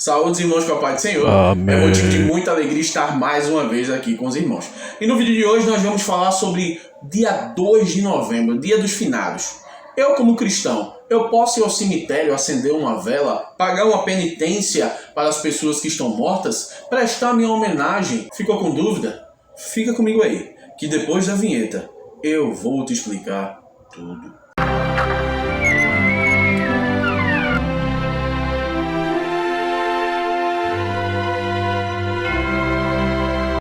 Saúde, irmãos, com a paz do Senhor. Amém. É motivo de muita alegria estar mais uma vez aqui com os irmãos. E no vídeo de hoje nós vamos falar sobre dia 2 de novembro, dia dos finados. Eu, como cristão, eu posso ir ao cemitério, acender uma vela, pagar uma penitência para as pessoas que estão mortas, prestar minha homenagem? Ficou com dúvida? Fica comigo aí, que depois da vinheta eu vou te explicar tudo.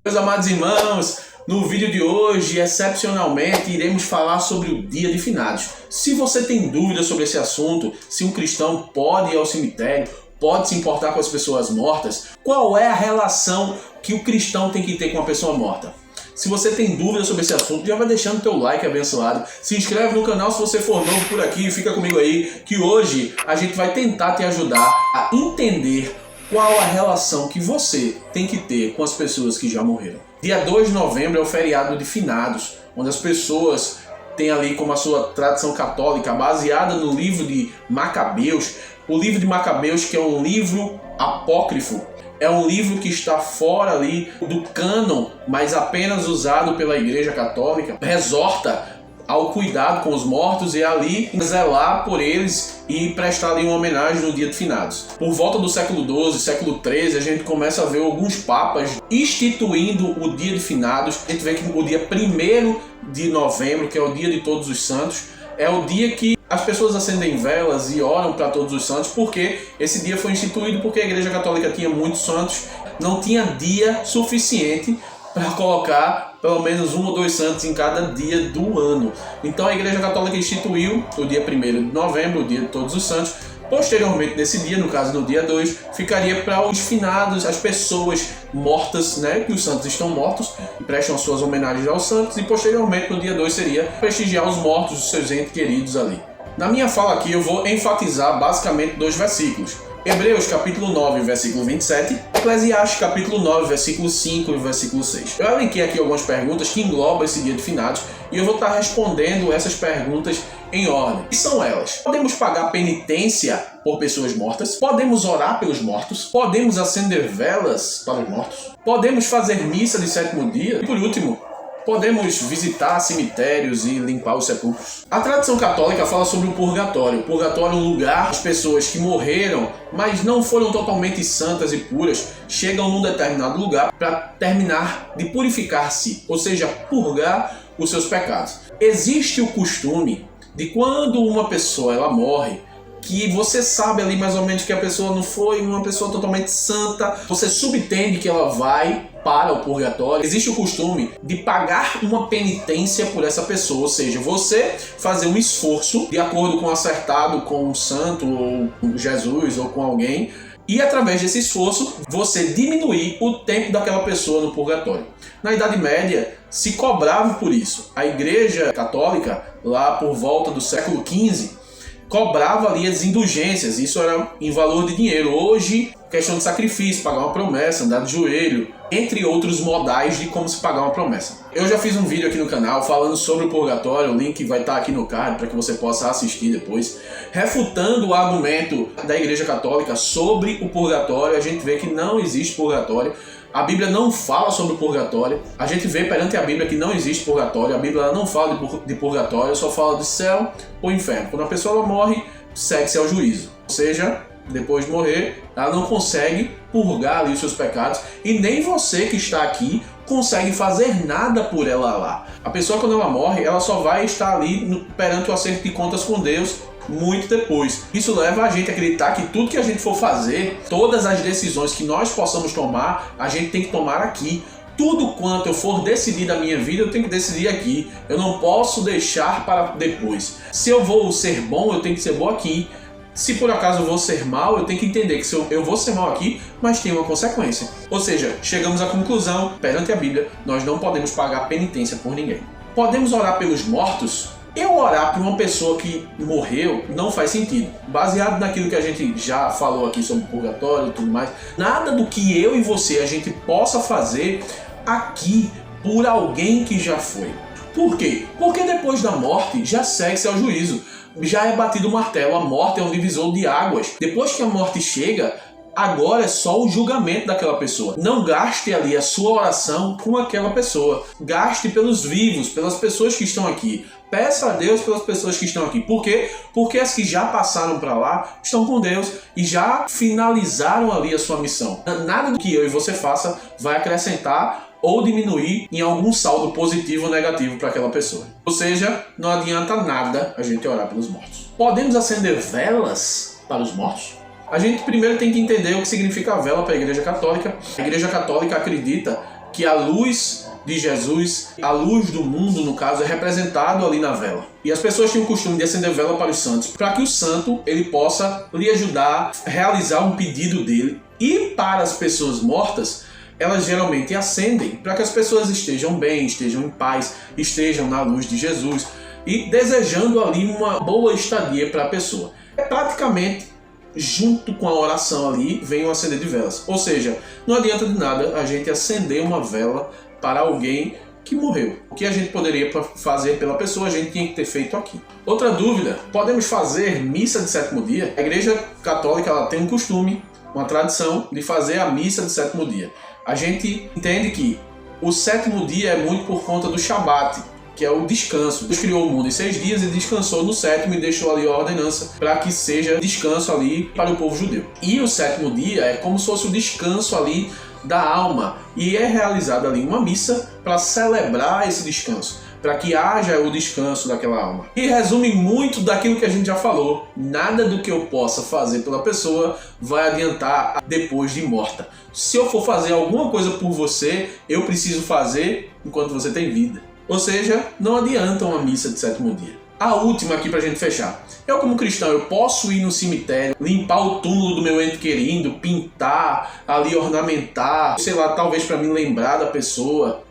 Meus amados irmãos, no vídeo de hoje, excepcionalmente, iremos falar sobre o Dia de Finados. Se você tem dúvidas sobre esse assunto, se um cristão pode ir ao cemitério, pode se importar com as pessoas mortas, qual é a relação que o cristão tem que ter com uma pessoa morta? Se você tem dúvidas sobre esse assunto, já vai deixando teu like abençoado. Se inscreve no canal se você for novo por aqui, fica comigo aí, que hoje a gente vai tentar te ajudar a entender qual a relação que você tem que ter com as pessoas que já morreram. Dia 2 de novembro é o feriado de finados, onde as pessoas têm ali como a sua tradição católica, baseada no livro de Macabeus. O livro de Macabeus, que é um livro apócrifo, é um livro que está fora ali do cânon, mas apenas usado pela Igreja Católica, exorta ao cuidado com os mortos e ali zelar por eles e prestar ali uma homenagem no dia de finados. Por volta do século XII, século XIII, a gente começa a ver alguns papas instituindo o dia de finados. A gente vê que o dia 1º de novembro, que é o dia de Todos os Santos, é o dia que as pessoas acendem velas e oram para todos os santos, porque esse dia foi instituído porque a Igreja Católica tinha muitos santos, não tinha dia suficiente para colocar pelo menos 1 ou 2 santos em cada dia do ano. Então a Igreja Católica instituiu o dia 1º de novembro, o dia de Todos os Santos. Posteriormente, nesse dia, no caso no dia 2, ficaria para os finados, as pessoas mortas, né, que os santos estão mortos, prestam suas homenagens aos santos, e posteriormente no dia 2 seria prestigiar os mortos, os seus entes queridos ali. Na minha fala aqui eu vou enfatizar basicamente 2 versículos. Hebreus capítulo 9, versículo 27, Eclesiastes capítulo 9, versículo 5 e versículo 6. Eu elenquei aqui algumas perguntas que englobam esse dia de finados e eu vou estar respondendo essas perguntas em ordem. E são elas: podemos pagar penitência por pessoas mortas? Podemos orar pelos mortos? Podemos acender velas para os mortos? Podemos fazer missa de 7º dia? E por último, podemos visitar cemitérios e limpar os sepulcros? A tradição católica fala sobre o purgatório. O purgatório é um lugar as pessoas que morreram, mas não foram totalmente santas e puras, chegam num determinado lugar para terminar de purificar-se, ou seja, purgar os seus pecados. Existe o costume de quando uma pessoa ela morre, que você sabe ali mais ou menos que a pessoa não foi uma pessoa totalmente santa, você subentende que ela vai para o purgatório. Existe o costume de pagar uma penitência por essa pessoa, ou seja, você fazer um esforço de acordo com o acertado com um santo ou com Jesus ou com alguém, e através desse esforço você diminuir o tempo daquela pessoa no purgatório. Na Idade Média se cobrava por isso. A Igreja Católica, lá por volta do século XV, cobrava ali as indulgências, isso era em valor de dinheiro. Hoje, questão de sacrifício, pagar uma promessa, andar de joelho, entre outros modais de como se pagar uma promessa. Eu já fiz um vídeo aqui no canal falando sobre o purgatório, o link vai estar aqui no card para que você possa assistir depois, refutando o argumento da Igreja Católica sobre o purgatório. A gente vê que não existe purgatório. A Bíblia não fala sobre o purgatório. A gente vê perante a Bíblia que não existe purgatório. A Bíblia não fala de purgatório, só fala de céu ou inferno. Quando a pessoa ela morre, segue-se ao juízo. Ou seja, depois de morrer, ela não consegue purgar ali os seus pecados. E nem você que está aqui consegue fazer nada por ela lá. A pessoa, quando ela morre, ela só vai estar ali perante o acerto de contas com Deus muito depois. Isso leva a gente a acreditar que tudo que a gente for fazer, todas as decisões que nós possamos tomar, a gente tem que tomar aqui. Tudo quanto eu for decidir da minha vida, eu tenho que decidir aqui. Eu não posso deixar para depois. Se eu vou ser bom, eu tenho que ser bom aqui. Se por acaso eu vou ser mal, eu tenho que entender que se eu vou ser mal aqui, mas tem uma consequência. Ou seja, chegamos à conclusão, perante a Bíblia, nós não podemos pagar penitência por ninguém. Podemos orar pelos mortos? Eu orar por uma pessoa que morreu não faz sentido. Baseado naquilo que a gente já falou aqui sobre purgatório e tudo mais, nada do que eu e você a gente possa fazer aqui por alguém que já foi. Por quê? Porque depois da morte já segue-se ao juízo. Já é batido o martelo, a morte é um divisor de águas. Depois que a morte chega, Agora é só o julgamento daquela pessoa. Não gaste ali a sua oração com aquela pessoa. Gaste pelos vivos, pelas pessoas que estão aqui. Peça a Deus pelas pessoas que estão aqui. Por quê? Porque as que já passaram para lá estão com Deus e já finalizaram ali a sua missão. Nada do que eu e você faça vai acrescentar ou diminuir em algum saldo positivo ou negativo para aquela pessoa. Ou seja, não adianta nada a gente orar pelos mortos. Podemos acender velas para os mortos? A gente primeiro tem que entender o que significa a vela para a Igreja Católica. A Igreja Católica acredita que a luz de Jesus, a luz do mundo, no caso, é representado ali na vela. E as pessoas têm o costume de acender vela para os santos, para que o santo ele possa lhe ajudar a realizar um pedido dele. E para as pessoas mortas, elas geralmente acendem para que as pessoas estejam bem, estejam em paz, estejam na luz de Jesus e desejando ali uma boa estadia para a pessoa. É praticamente junto com a oração ali vem o acender de velas. Ou seja, não adianta de nada a gente acender uma vela para alguém que morreu. O que a gente poderia fazer pela pessoa, a gente tinha que ter feito aqui. Outra dúvida, podemos fazer missa de sétimo dia? A Igreja Católica ela tem um costume, uma tradição de fazer a missa de sétimo dia. A gente entende que o sétimo dia é muito por conta do Shabat, que é o descanso. Deus criou o mundo em 6 dias e descansou no sétimo e deixou ali a ordenança para que seja descanso ali para o povo judeu. E o sétimo dia é como se fosse o descanso ali da alma e é realizada ali uma missa para celebrar esse descanso, para que haja o descanso daquela alma. E resume muito daquilo que a gente já falou. Nada do que eu possa fazer pela pessoa vai adiantar depois de morta. Se eu for fazer alguma coisa por você, eu preciso fazer enquanto você tem vida. Ou seja, não adianta uma missa de sétimo dia. A última aqui pra gente fechar. Eu como cristão, eu posso ir no cemitério, limpar o túmulo do meu ente querido, pintar, ali ornamentar, sei lá, talvez para me lembrar da pessoa.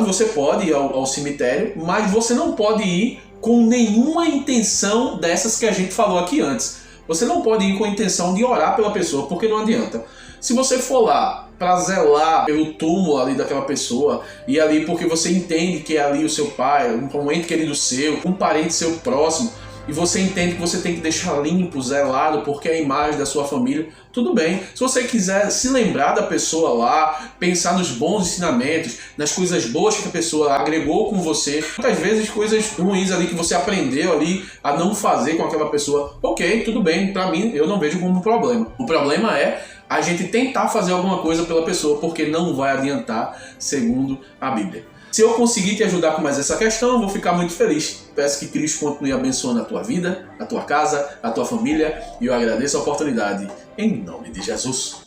Você pode ir ao cemitério, mas você não pode ir com nenhuma intenção dessas que a gente falou aqui antes. Você não pode ir com a intenção de orar pela pessoa, porque não adianta. Se você for lá para zelar pelo túmulo ali daquela pessoa, e ali porque você entende que é ali o seu pai, um ente querido seu, um parente seu próximo, e você entende que você tem que deixar limpo, zelado, porque é a imagem da sua família, tudo bem. Se você quiser se lembrar da pessoa lá, pensar nos bons ensinamentos, nas coisas boas que a pessoa agregou com você, muitas vezes coisas ruins ali que você aprendeu ali a não fazer com aquela pessoa, ok, tudo bem, pra mim eu não vejo como um problema. O problema é a gente tentar fazer alguma coisa pela pessoa, porque não vai adiantar, segundo a Bíblia. Se eu conseguir te ajudar com mais essa questão, eu vou ficar muito feliz. Peço que Cristo continue abençoando a tua vida, a tua casa, a tua família, e eu agradeço a oportunidade. Em nome de Jesus.